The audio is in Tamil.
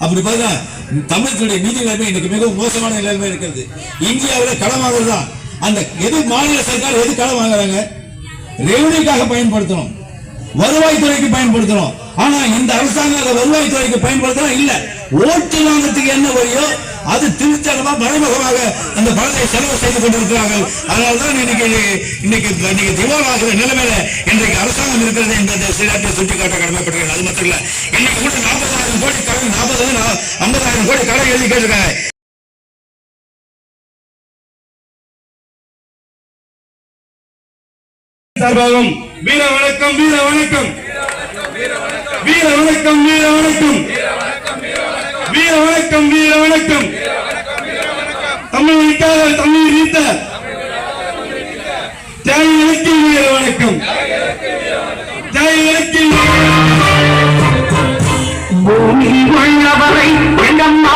அப்படி பார்த்தா தமிழகத்துடைய நிதி நிலைமை இன்னைக்கு மிகவும் மோசமான நிலைமை இருக்கிறது. இந்தியாவில் கடன் வாங்குறதா அந்த எது மாநில சர்க்கார் எது கடன் வாங்குறாங்க? ரெவன்யூக்காக பயன்படுத்தணும், வருவாய்த்துறைக்கு பயன்படுத்தணும். ஆனா இந்த அரசாங்கம் வருவாய்த்துறைக்கு பயன்படுத்தணும் இல்ல, ஓட்டு வாங்கத்துக்கு என்ன வழியோ அது திருச்சனமா மறைமுகமாக அந்த பணத்தை செலவு செய்து கொண்டிருக்கிறார்கள். அதனால்தான் இன்னைக்கு திவாலாகிற நிலைமையில இன்றைக்கு அரசாங்கம் இருக்கிறது என்பதை சிலத்தை சுட்டிக்காட்ட கடமைப்படுகிறது. அது மட்டும் இல்ல, இன்னைக்கு கூட 40,000 கோடி கடன் 50,000 கோடி கடன் எழுதி கேட்டிருக்காங்க. சார்பாகவும் வீர வணக்கம், வீர வணக்கம், வீர வணக்கம், வீர வணக்கம், வீர வணக்கம், வீர வணக்கம். தமிழுக்காக தமிழ் நீத்த தியாகிகளுக்கு வீர வணக்கம், தியாகிகளுக்கு. பூமியில் உள்ளவரை எங்கம்மா